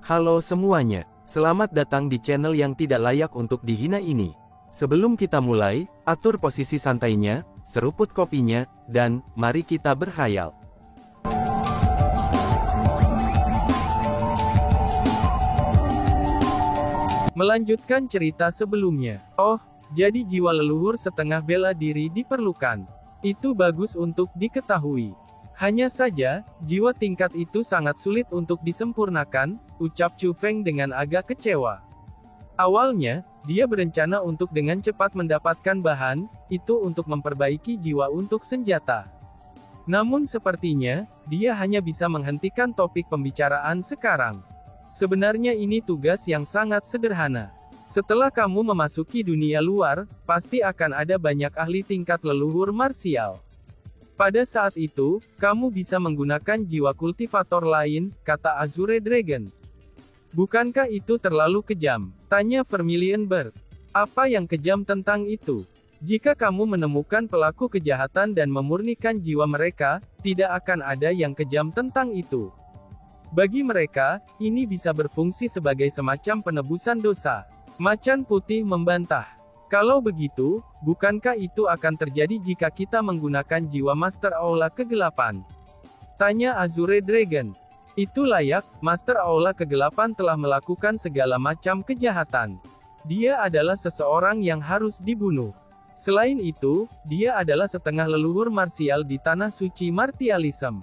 Halo semuanya, selamat datang di channel yang tidak layak untuk dihina ini. Sebelum kita mulai, atur posisi santainya, seruput kopinya, dan mari kita berkhayal. Melanjutkan cerita sebelumnya. Oh, jadi jiwa leluhur setengah bela diri diperlukan. Itu bagus untuk diketahui. Hanya saja, jiwa tingkat itu sangat sulit untuk disempurnakan, ucap Chu Feng dengan agak kecewa. Awalnya, dia berencana untuk dengan cepat mendapatkan bahan itu untuk memperbaiki jiwa untuk senjata. Namun sepertinya, dia hanya bisa menghentikan topik pembicaraan sekarang. Sebenarnya ini tugas yang sangat sederhana. Setelah kamu memasuki dunia luar, pasti akan ada banyak ahli tingkat leluhur marsial. Pada saat itu, kamu bisa menggunakan jiwa kultivator lain, kata Azure Dragon. Bukankah itu terlalu kejam? Tanya Vermilion Bird. Apa yang kejam tentang itu? Jika kamu menemukan pelaku kejahatan dan memurnikan jiwa mereka, tidak akan ada yang kejam tentang itu. Bagi mereka, ini bisa berfungsi sebagai semacam penebusan dosa. Macan Putih membantah. Kalau begitu, bukankah itu akan terjadi jika kita menggunakan jiwa Master Aula Kegelapan? Tanya Azure Dragon. Itu layak, Master Aula Kegelapan telah melakukan segala macam kejahatan. Dia adalah seseorang yang harus dibunuh. Selain itu, dia adalah setengah leluhur marsial di Tanah Suci Martialism.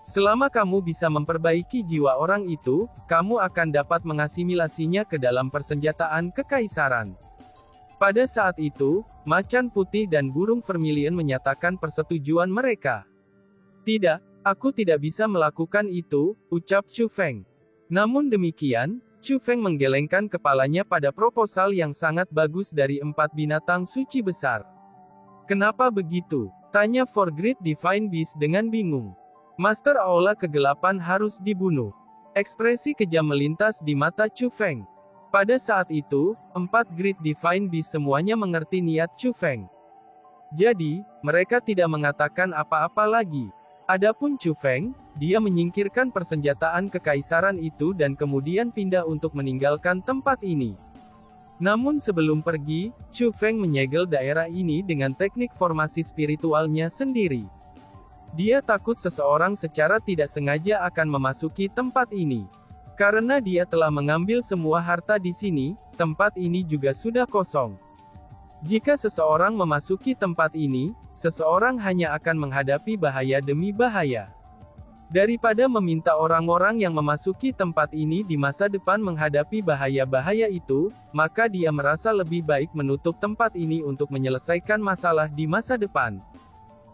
Selama kamu bisa memperbaiki jiwa orang itu, kamu akan dapat mengasimilasinya ke dalam persenjataan kekaisaran. Pada saat itu, Macan Putih dan Burung Vermilion menyatakan persetujuan mereka. Tidak, aku tidak bisa melakukan itu, ucap Chu Feng. Namun demikian, Chu Feng menggelengkan kepalanya pada proposal yang sangat bagus dari 4 binatang suci besar. Kenapa begitu? Tanya For Great Divine Beast dengan bingung. Master Aula Kegelapan harus dibunuh. Ekspresi kejam melintas di mata Chu Feng. Pada saat itu, 4 Great Divine Beast semuanya mengerti niat Chu Feng. Jadi, mereka tidak mengatakan apa-apa lagi. Adapun Chu Feng, dia menyingkirkan persenjataan kekaisaran itu dan kemudian pindah untuk meninggalkan tempat ini. Namun sebelum pergi, Chu Feng menyegel daerah ini dengan teknik formasi spiritualnya sendiri. Dia takut seseorang secara tidak sengaja akan memasuki tempat ini. Karena dia telah mengambil semua harta di sini, tempat ini juga sudah kosong. Jika seseorang memasuki tempat ini, seseorang hanya akan menghadapi bahaya demi bahaya. Daripada meminta orang-orang yang memasuki tempat ini di masa depan menghadapi bahaya-bahaya itu, maka dia merasa lebih baik menutup tempat ini untuk menyelesaikan masalah di masa depan.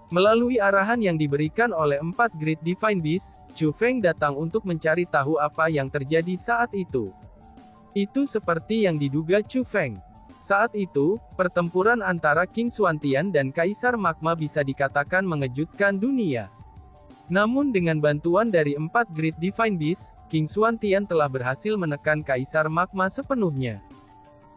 Melalui arahan yang diberikan oleh 4 Great Divine Beast, Chu Feng datang untuk mencari tahu apa yang terjadi saat itu. Itu seperti yang diduga Chu Feng. Saat itu, pertempuran antara King Xuantian dan Kaisar Magma bisa dikatakan mengejutkan dunia. Namun dengan bantuan dari 4 Great Divine Beast, King Xuantian telah berhasil menekan Kaisar Magma sepenuhnya.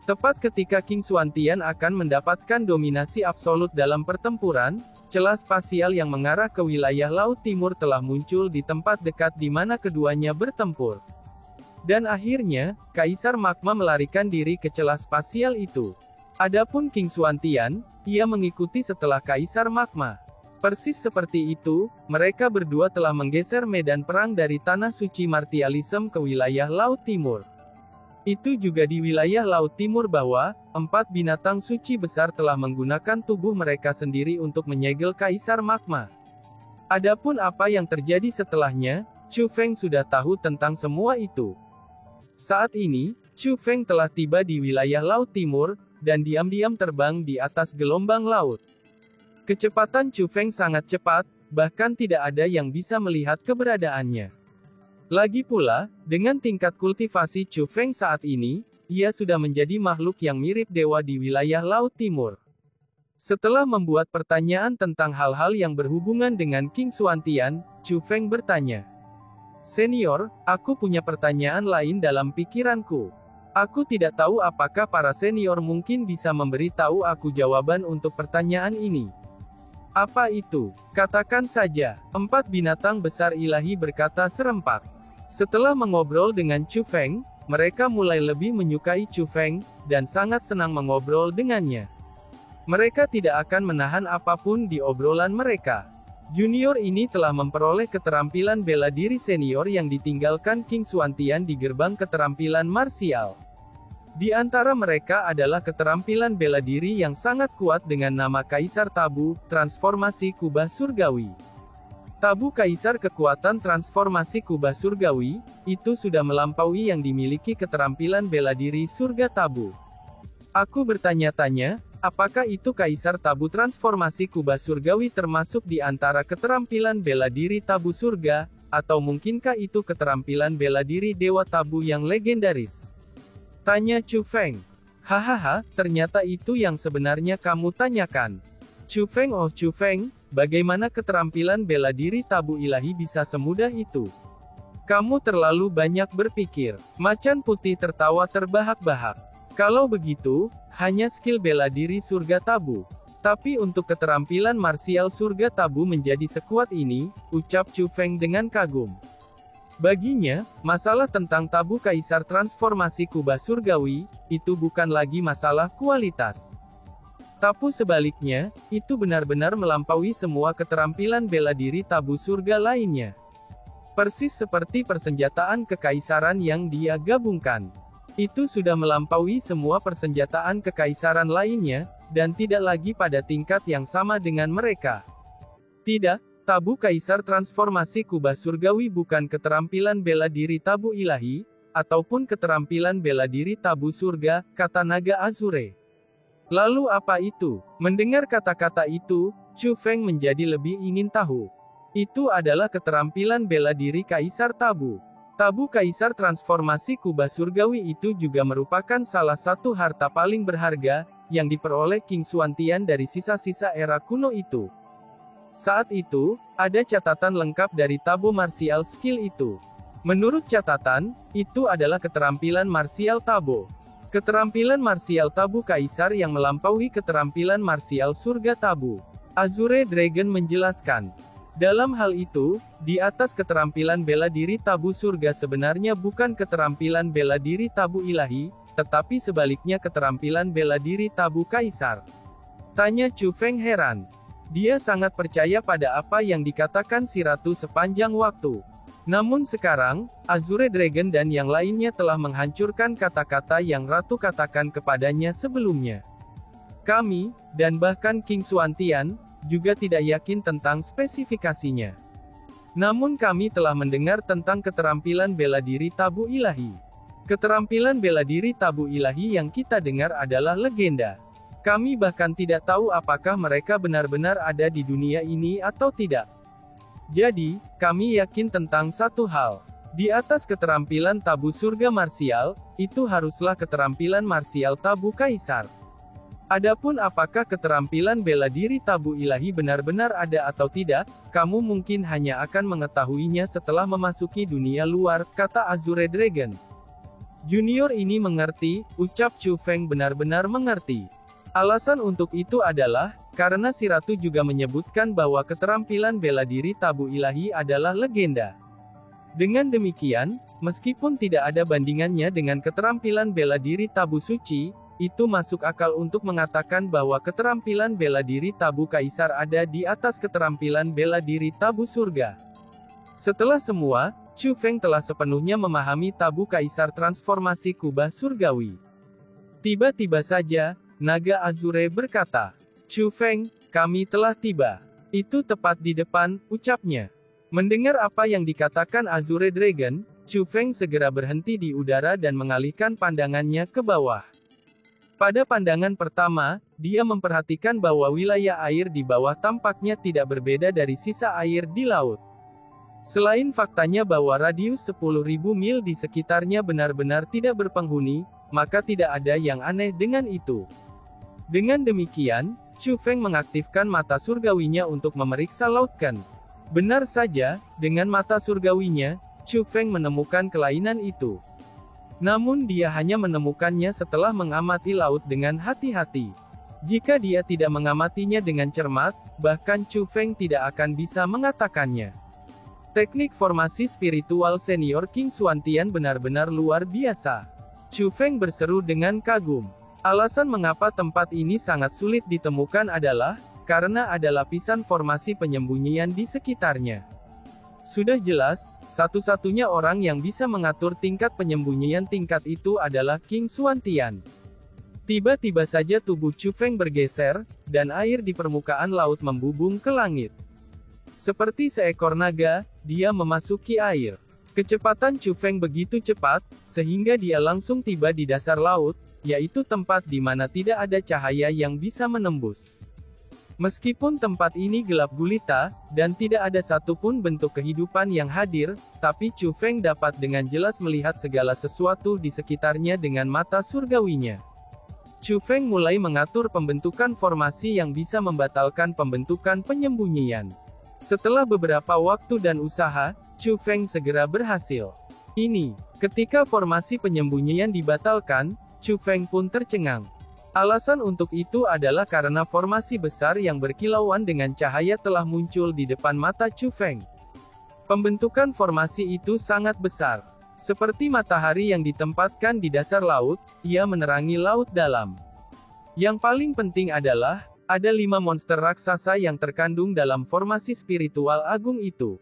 Tepat ketika King Xuantian akan mendapatkan dominasi absolut dalam pertempuran, celah spasial yang mengarah ke wilayah Laut Timur telah muncul di tempat dekat di mana keduanya bertempur. Dan akhirnya, Kaisar Magma melarikan diri ke celah spasial itu. Adapun King Xuantian, ia mengikuti setelah Kaisar Magma. Persis seperti itu, mereka berdua telah menggeser medan perang dari Tanah Suci Martialism ke wilayah Laut Timur. Itu juga di wilayah Laut Timur bahwa 4 binatang suci besar telah menggunakan tubuh mereka sendiri untuk menyegel Kaisar Magma. Adapun apa yang terjadi setelahnya, Chu Feng sudah tahu tentang semua itu. Saat ini, Chu Feng telah tiba di wilayah Laut Timur, dan diam-diam terbang di atas gelombang laut. Kecepatan Chu Feng sangat cepat, bahkan tidak ada yang bisa melihat keberadaannya. Lagi pula, dengan tingkat kultivasi Chu Feng saat ini, ia sudah menjadi makhluk yang mirip dewa di wilayah Laut Timur. Setelah membuat pertanyaan tentang hal-hal yang berhubungan dengan King Xuantian, Chu Feng bertanya, "Senior, aku punya pertanyaan lain dalam pikiranku. Aku tidak tahu apakah para senior mungkin bisa memberi tahu aku jawaban untuk pertanyaan ini." "Apa itu? Katakan saja," 4 binatang besar ilahi berkata serempak. Setelah mengobrol dengan Chu Feng, mereka mulai lebih menyukai Chu Feng, dan sangat senang mengobrol dengannya. Mereka tidak akan menahan apapun di obrolan mereka. Junior ini telah memperoleh keterampilan bela diri senior yang ditinggalkan King Xuantian di gerbang keterampilan marsial. Di antara mereka adalah keterampilan bela diri yang sangat kuat dengan nama Kaisar Tabu, Transformasi Kubah Surgawi. Tabu Kaisar kekuatan transformasi kubah surgawi, itu sudah melampaui yang dimiliki keterampilan bela diri surga tabu. Aku bertanya-tanya, apakah itu Kaisar Tabu transformasi kubah surgawi termasuk di antara keterampilan bela diri tabu surga, atau mungkinkah itu keterampilan bela diri dewa tabu yang legendaris? Tanya Chu Feng. Hahaha, ternyata itu yang sebenarnya kamu tanyakan. Chu Feng, oh Chu Feng, bagaimana keterampilan bela diri tabu ilahi bisa semudah itu? Kamu terlalu banyak berpikir. Macan putih tertawa terbahak-bahak. Kalau begitu, hanya skill bela diri surga tabu. Tapi untuk keterampilan marsial surga tabu menjadi sekuat ini, ucap Chu Feng dengan kagum. Baginya, masalah tentang tabu Kaisar transformasi kubah surgawi, itu bukan lagi masalah kualitas. Tapi sebaliknya, itu benar-benar melampaui semua keterampilan bela diri tabu surga lainnya. Persis seperti persenjataan kekaisaran yang dia gabungkan. Itu sudah melampaui semua persenjataan kekaisaran lainnya, dan tidak lagi pada tingkat yang sama dengan mereka. Tidak, tabu Kaisar transformasi kubah surgawi bukan keterampilan bela diri tabu ilahi, ataupun keterampilan bela diri tabu surga, kata naga Azure. Lalu apa itu? Mendengar kata-kata itu, Chu Feng menjadi lebih ingin tahu. Itu adalah keterampilan bela diri Kaisar Tabu. Tabu Kaisar transformasi kubah surgawi itu juga merupakan salah satu harta paling berharga, yang diperoleh King Xuantian dari sisa-sisa era kuno itu. Saat itu, ada catatan lengkap dari tabu martial skill itu. Menurut catatan, itu adalah keterampilan martial tabu. Keterampilan martial tabu Kaisar yang melampaui keterampilan martial surga tabu. Azure Dragon menjelaskan. Dalam hal itu, di atas keterampilan bela diri tabu surga sebenarnya bukan keterampilan bela diri tabu ilahi, tetapi sebaliknya keterampilan bela diri tabu Kaisar. Tanya Chu Feng heran. Dia sangat percaya pada apa yang dikatakan si ratu sepanjang waktu. Namun sekarang, Azure Dragon dan yang lainnya telah menghancurkan kata-kata yang ratu katakan kepadanya sebelumnya. Kami, dan bahkan King Xuantian, juga tidak yakin tentang spesifikasinya. Namun kami telah mendengar tentang keterampilan bela diri tabu ilahi. Keterampilan bela diri tabu ilahi yang kita dengar adalah legenda. Kami bahkan tidak tahu apakah mereka benar-benar ada di dunia ini atau tidak. Jadi, kami yakin tentang satu hal. Di atas keterampilan tabu surga marsial, itu haruslah keterampilan marsial tabu Kaisar. Adapun apakah keterampilan bela diri tabu ilahi benar-benar ada atau tidak, kamu mungkin hanya akan mengetahuinya setelah memasuki dunia luar, kata Azure Dragon. Junior ini mengerti, ucap Chu Feng benar-benar mengerti. Alasan untuk itu adalah, karena si ratu juga menyebutkan bahwa keterampilan bela diri tabu ilahi adalah legenda. Dengan demikian, meskipun tidak ada bandingannya dengan keterampilan bela diri tabu suci, itu masuk akal untuk mengatakan bahwa keterampilan bela diri tabu Kaisar ada di atas keterampilan bela diri tabu surga. Setelah semua, Chu Feng telah sepenuhnya memahami tabu Kaisar transformasi kubah surgawi. Tiba-tiba saja, naga Azure berkata, Chu Feng, kami telah tiba. Itu tepat di depan, ucapnya. Mendengar apa yang dikatakan Azure Dragon, Chu Feng segera berhenti di udara dan mengalihkan pandangannya ke bawah. Pada pandangan pertama, dia memperhatikan bahwa wilayah air di bawah tampaknya tidak berbeda dari sisa air di laut. Selain faktanya bahwa radius 10.000 mil di sekitarnya benar-benar tidak berpenghuni, maka tidak ada yang aneh dengan itu. Dengan demikian, Chu Feng mengaktifkan mata surgawinya untuk memeriksa laut Ken. Benar saja, dengan mata surgawinya, Chu Feng menemukan kelainan itu. Namun dia hanya menemukannya setelah mengamati laut dengan hati-hati. Jika dia tidak mengamatinya dengan cermat, bahkan Chu Feng tidak akan bisa mengatakannya. Teknik formasi spiritual senior King Xuantian benar-benar luar biasa. Chu Feng berseru dengan kagum. Alasan mengapa tempat ini sangat sulit ditemukan adalah, karena ada lapisan formasi penyembunyian di sekitarnya. Sudah jelas, satu-satunya orang yang bisa mengatur tingkat penyembunyian tingkat itu adalah King Xuantian. Tiba-tiba saja tubuh Chu Feng bergeser, dan air di permukaan laut membubung ke langit. Seperti seekor naga, dia memasuki air. Kecepatan Chu Feng begitu cepat, sehingga dia langsung tiba di dasar laut, yaitu tempat di mana tidak ada cahaya yang bisa menembus. Meskipun tempat ini gelap gulita, dan tidak ada satupun bentuk kehidupan yang hadir, tapi Chu Feng dapat dengan jelas melihat segala sesuatu di sekitarnya dengan mata surgawinya. Chu Feng mulai mengatur pembentukan formasi yang bisa membatalkan pembentukan penyembunyian. Setelah beberapa waktu dan usaha, Chu Feng segera berhasil. Ketika formasi penyembunyian dibatalkan, Chu Feng pun tercengang. Alasan untuk itu adalah karena formasi besar yang berkilauan dengan cahaya telah muncul di depan mata Chu Feng. Pembentukan formasi itu sangat besar. Seperti matahari yang ditempatkan di dasar laut, ia menerangi laut dalam. Yang paling penting adalah, ada 5 monster raksasa yang terkandung dalam formasi spiritual agung itu.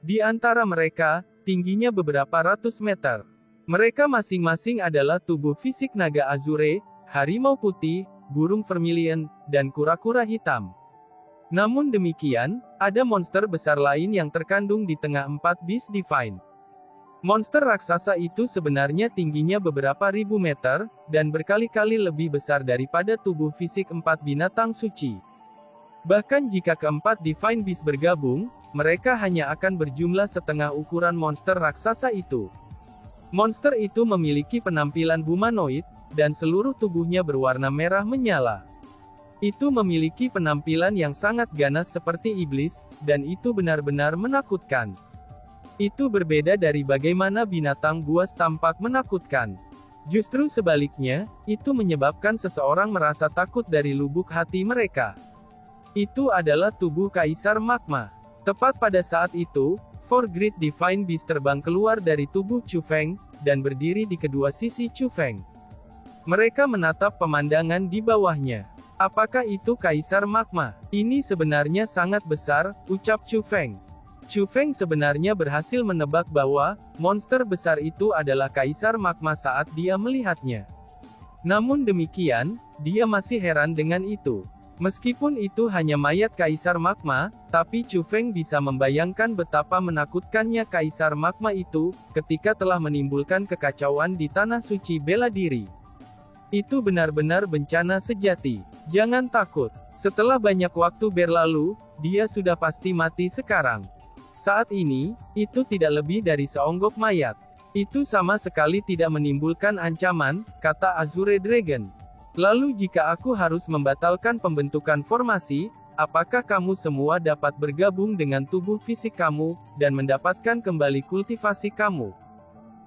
Di antara mereka, tingginya beberapa ratus meter. Mereka masing-masing adalah tubuh fisik naga azure, harimau putih, burung vermilion, dan kura-kura hitam. Namun demikian, ada monster besar lain yang terkandung di tengah 4 Beast Divine. Monster raksasa itu sebenarnya tingginya beberapa ribu meter, dan berkali-kali lebih besar daripada tubuh fisik 4 binatang suci. Bahkan jika keempat Divine Beast bergabung, mereka hanya akan berjumlah setengah ukuran monster raksasa itu. Monster itu memiliki penampilan humanoid, dan seluruh tubuhnya berwarna merah menyala. Itu memiliki penampilan yang sangat ganas seperti iblis, dan itu benar-benar menakutkan. Itu berbeda dari bagaimana binatang buas tampak menakutkan. Justru sebaliknya, itu menyebabkan seseorang merasa takut dari lubuk hati mereka. Itu adalah tubuh Kaisar Magma. Tepat pada saat itu, 4 Great Divine Beast terbang keluar dari tubuh Chu Feng, dan berdiri di kedua sisi Chu Feng. Mereka menatap pemandangan di bawahnya. Apakah itu Kaisar Magma? Ini sebenarnya sangat besar, ucap Chu Feng. Chu Feng sebenarnya berhasil menebak bahwa, monster besar itu adalah Kaisar Magma saat dia melihatnya. Namun demikian, dia masih heran dengan itu. Meskipun itu hanya mayat Kaisar Magma, tapi Chu Feng bisa membayangkan betapa menakutkannya Kaisar Magma itu, ketika telah menimbulkan kekacauan di Tanah Suci Bela Diri. Itu benar-benar bencana sejati. Jangan takut. Setelah banyak waktu berlalu, dia sudah pasti mati sekarang. Saat ini, itu tidak lebih dari seonggok mayat. Itu sama sekali tidak menimbulkan ancaman, kata Azure Dragon. Lalu jika aku harus membatalkan pembentukan formasi, apakah kamu semua dapat bergabung dengan tubuh fisik kamu, dan mendapatkan kembali kultivasi kamu?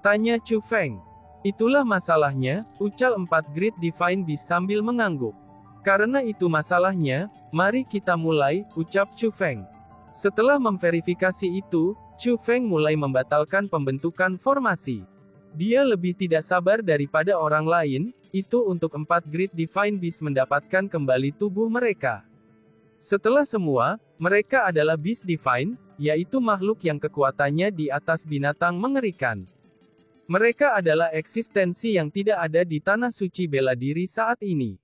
Tanya Chu Feng. Itulah masalahnya, ucal 4 Great Divine Beast sambil mengangguk. Karena itu masalahnya, mari kita mulai, ucap Chu Feng. Setelah memverifikasi itu, Chu Feng mulai membatalkan pembentukan formasi. Dia lebih tidak sabar daripada orang lain, itu untuk 4 Great Divine Beast mendapatkan kembali tubuh mereka. Setelah semua, mereka adalah Beast Divine, yaitu makhluk yang kekuatannya di atas binatang mengerikan. Mereka adalah eksistensi yang tidak ada di Tanah Suci Bela Diri saat ini.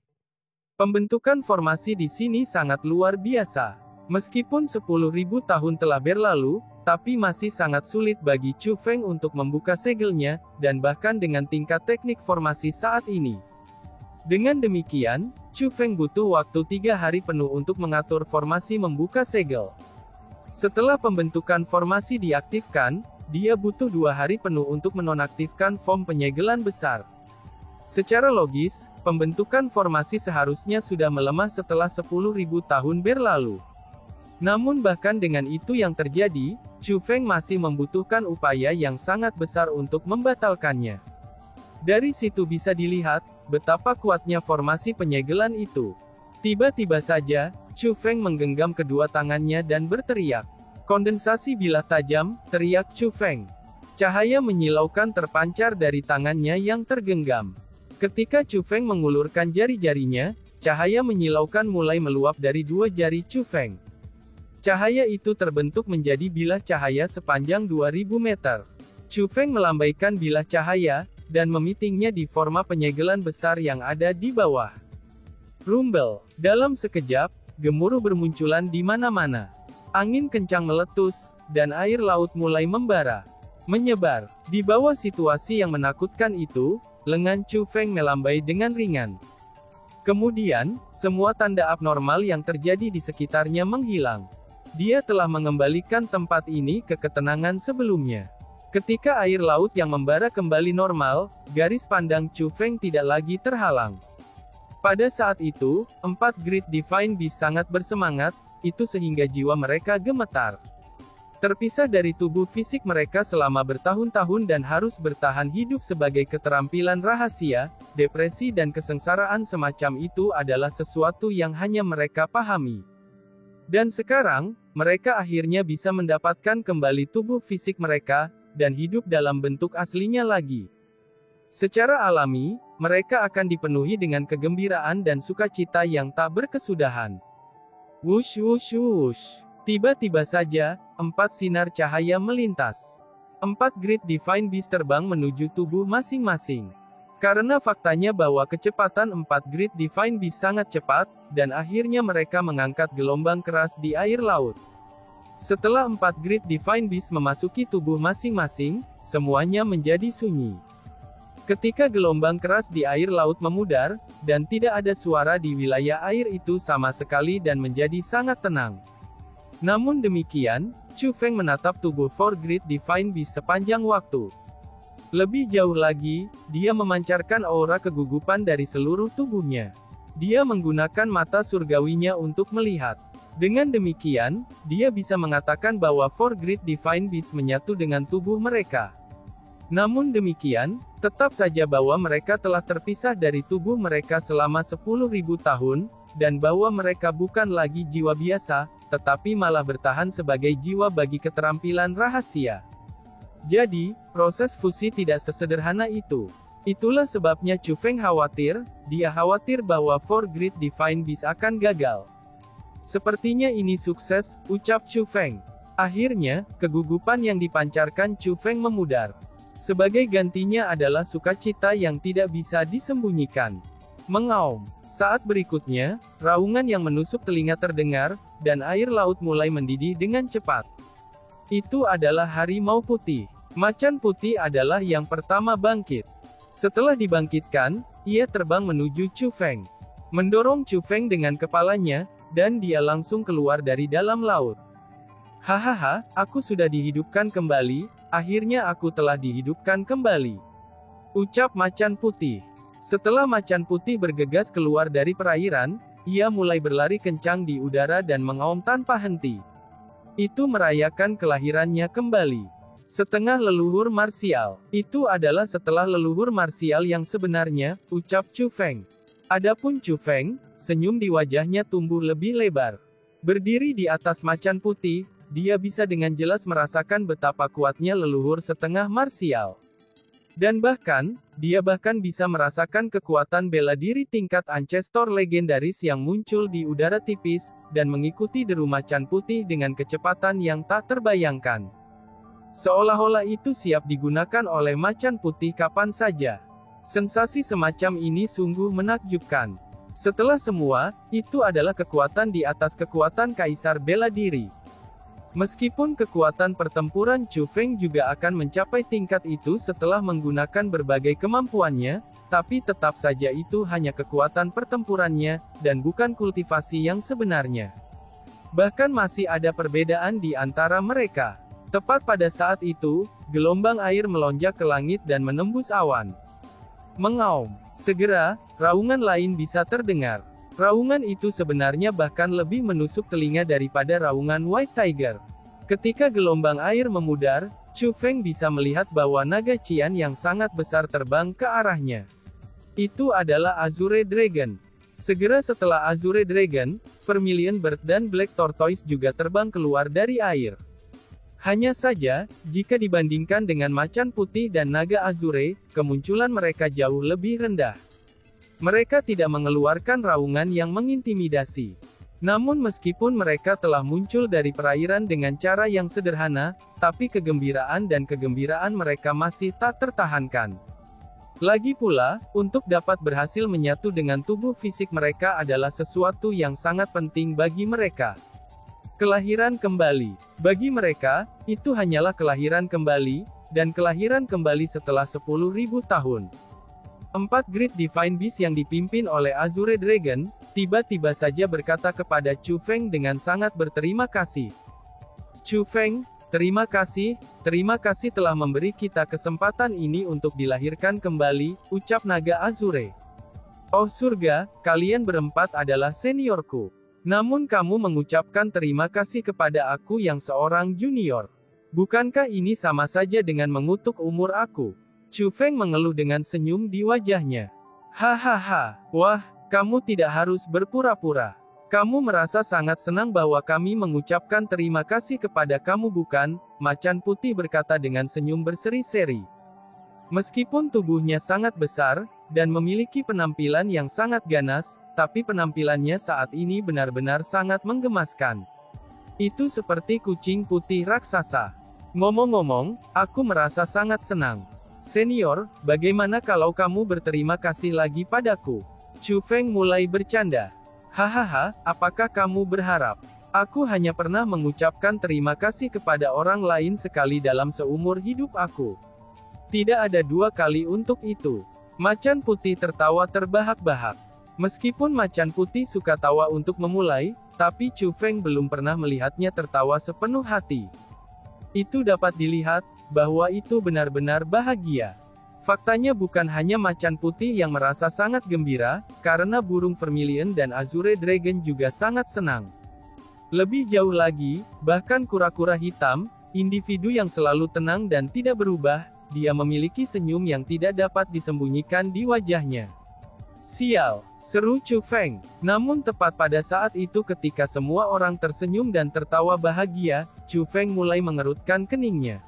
Pembentukan formasi di sini sangat luar biasa. Meskipun 10.000 tahun telah berlalu, tapi masih sangat sulit bagi Chu Feng untuk membuka segelnya, dan bahkan dengan tingkat teknik formasi saat ini. Dengan demikian, Chu Feng butuh waktu 3 hari penuh untuk mengatur formasi membuka segel. Setelah pembentukan formasi diaktifkan, dia butuh 2 hari penuh untuk menonaktifkan form penyegelan besar. Secara logis, pembentukan formasi seharusnya sudah melemah setelah 10.000 tahun berlalu. Namun bahkan dengan itu yang terjadi, Chu Feng masih membutuhkan upaya yang sangat besar untuk membatalkannya. Dari situ bisa dilihat, betapa kuatnya formasi penyegelan itu. Tiba-tiba saja, Chu Feng menggenggam kedua tangannya dan berteriak. Kondensasi bilah tajam, teriak Chu Feng. Cahaya menyilaukan terpancar dari tangannya yang tergenggam. Ketika Chu Feng mengulurkan jari-jarinya, cahaya menyilaukan mulai meluap dari dua jari Chu Feng. Cahaya itu terbentuk menjadi bilah cahaya sepanjang 2000 meter. Chu Feng melambaikan bilah cahaya, dan memitingnya di forma penyegelan besar yang ada di bawah. Rumble. Dalam sekejap, gemuruh bermunculan di mana-mana. Angin kencang meletus, dan air laut mulai membara. Menyebar. Di bawah situasi yang menakutkan itu, lengan Chu Feng melambai dengan ringan. Kemudian, semua tanda abnormal yang terjadi di sekitarnya menghilang. Dia telah mengembalikan tempat ini ke ketenangan sebelumnya. Ketika air laut yang membara kembali normal, garis pandang Chu Feng tidak lagi terhalang. Pada saat itu, 4 Great Divine Beast sangat bersemangat, itu sehingga jiwa mereka gemetar. Terpisah dari tubuh fisik mereka selama bertahun-tahun dan harus bertahan hidup sebagai keterampilan rahasia, depresi dan kesengsaraan semacam itu adalah sesuatu yang hanya mereka pahami. Dan sekarang, mereka akhirnya bisa mendapatkan kembali tubuh fisik mereka, dan hidup dalam bentuk aslinya lagi. Secara alami, mereka akan dipenuhi dengan kegembiraan dan sukacita yang tak berkesudahan. Wush wush wush. Tiba-tiba saja, 4 sinar cahaya melintas. 4 Great Divine Beast terbang menuju tubuh masing-masing. Karena faktanya bahwa kecepatan 4 Great Divine Beast sangat cepat, dan akhirnya mereka mengangkat gelombang keras di air laut. Setelah 4 Great Divine Beast memasuki tubuh masing-masing, semuanya menjadi sunyi. Ketika gelombang keras di air laut memudar, dan tidak ada suara di wilayah air itu sama sekali dan menjadi sangat tenang. Namun demikian, Chu Feng menatap tubuh 4 Great Divine Beast sepanjang waktu. Lebih jauh lagi, dia memancarkan aura kegugupan dari seluruh tubuhnya. Dia menggunakan mata surgawinya untuk melihat. Dengan demikian, dia bisa mengatakan bahwa 4 Great Divine Beast menyatu dengan tubuh mereka. Namun demikian, tetap saja bahwa mereka telah terpisah dari tubuh mereka selama 10.000 tahun, dan bahwa mereka bukan lagi jiwa biasa, tetapi malah bertahan sebagai jiwa bagi keterampilan rahasia. Jadi, proses fusi tidak sesederhana itu. Itulah sebabnya Chu Feng khawatir, dia khawatir bahwa 4 Great Divine Beast akan gagal. Sepertinya ini sukses, ucap Chu Feng. Akhirnya, kegugupan yang dipancarkan Chu Feng memudar. Sebagai gantinya adalah sukacita yang tidak bisa disembunyikan. Mengaum. Saat berikutnya, raungan yang menusuk telinga terdengar, dan air laut mulai mendidih dengan cepat. Itu adalah harimau putih. Macan putih adalah yang pertama bangkit. Setelah dibangkitkan, ia terbang menuju Chu Feng. Mendorong Chu Feng dengan kepalanya, dan dia langsung keluar dari dalam laut. Hahaha, aku sudah dihidupkan kembali, akhirnya aku telah dihidupkan kembali. Ucap macan putih. Setelah macan putih bergegas keluar dari perairan, ia mulai berlari kencang di udara dan mengaum tanpa henti. Itu merayakan kelahirannya kembali. Setengah leluhur marsial. Itu adalah setelah leluhur marsial yang sebenarnya, ucap Chu Feng. Adapun Chu Feng, senyum di wajahnya tumbuh lebih lebar. Berdiri di atas macan putih, dia bisa dengan jelas merasakan betapa kuatnya leluhur setengah marsial. Dan bahkan, dia bisa merasakan kekuatan bela diri tingkat ancestor legendaris yang muncul di udara tipis, dan mengikuti deru macan putih dengan kecepatan yang tak terbayangkan. Seolah-olah itu siap digunakan oleh macan putih kapan saja. Sensasi semacam ini sungguh menakjubkan. Setelah semua, itu adalah kekuatan di atas kekuatan kaisar bela diri. Meskipun kekuatan pertempuran Chu Feng juga akan mencapai tingkat itu setelah menggunakan berbagai kemampuannya, tapi tetap saja itu hanya kekuatan pertempurannya, dan bukan kultivasi yang sebenarnya. Bahkan masih ada perbedaan di antara mereka. Tepat pada saat itu, gelombang air melonjak ke langit dan menembus awan. Mengaum. Segera, raungan lain bisa terdengar. Raungan itu sebenarnya bahkan lebih menusuk telinga daripada raungan White Tiger. Ketika gelombang air memudar, Chu Feng bisa melihat bahwa naga Qian yang sangat besar terbang ke arahnya. Itu adalah Azure Dragon. Segera setelah Azure Dragon, Vermilion Bird dan Black Tortoise juga terbang keluar dari air. Hanya saja, jika dibandingkan dengan macan putih dan naga azure, kemunculan mereka jauh lebih rendah. Mereka tidak mengeluarkan raungan yang mengintimidasi. Namun meskipun mereka telah muncul dari perairan dengan cara yang sederhana, tapi kegembiraan mereka masih tak tertahankan. Lagi pula, untuk dapat berhasil menyatu dengan tubuh fisik mereka adalah sesuatu yang sangat penting bagi mereka. Kelahiran kembali. Bagi mereka, itu hanyalah kelahiran kembali, dan kelahiran kembali setelah 10.000 tahun. 4 Great Divine Beast yang dipimpin oleh Azure Dragon, tiba-tiba saja berkata kepada Chu Feng dengan sangat berterima kasih. Chu Feng, terima kasih telah memberi kita kesempatan ini untuk dilahirkan kembali, ucap naga Azure. Oh surga, kalian berempat adalah seniorku. Namun kamu mengucapkan terima kasih kepada aku yang seorang junior. Bukankah ini sama saja dengan mengutuk umur aku? Chu Feng mengeluh dengan senyum di wajahnya. Hahaha, wah, kamu tidak harus berpura-pura. Kamu merasa sangat senang bahwa kami mengucapkan terima kasih kepada kamu bukan? Macan putih berkata dengan senyum berseri-seri. Meskipun tubuhnya sangat besar, dan memiliki penampilan yang sangat ganas, tapi penampilannya saat ini benar-benar sangat menggemaskan. Itu seperti kucing putih raksasa. Ngomong-ngomong, aku merasa sangat senang. Senior, bagaimana kalau kamu berterima kasih lagi padaku? Chu Feng mulai bercanda. Hahaha, apakah kamu berharap aku hanya pernah mengucapkan terima kasih kepada orang lain sekali dalam seumur hidup aku? Tidak ada 2 kali untuk itu. Macan putih tertawa terbahak-bahak. Meskipun macan putih suka tawa untuk memulai, tapi Chu Feng belum pernah melihatnya tertawa sepenuh hati. Itu dapat dilihat, bahwa itu benar-benar bahagia. Faktanya bukan hanya macan putih yang merasa sangat gembira, karena burung vermilion dan Azure Dragon juga sangat senang. Lebih jauh lagi, bahkan kura-kura hitam, individu yang selalu tenang dan tidak berubah, dia memiliki senyum yang tidak dapat disembunyikan di wajahnya. Sial, seru Chu Feng. Namun tepat pada saat itu ketika semua orang tersenyum dan tertawa bahagia, Chu Feng mulai mengerutkan keningnya.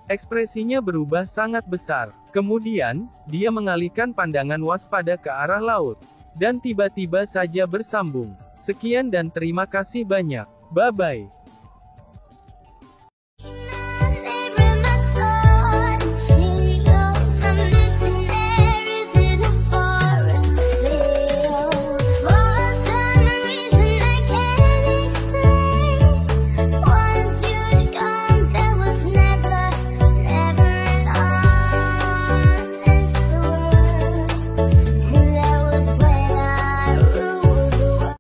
Ekspresinya berubah sangat besar. Kemudian, dia mengalihkan pandangan waspada ke arah laut. Dan tiba-tiba saja bersambung. Sekian dan terima kasih banyak. Bye-bye.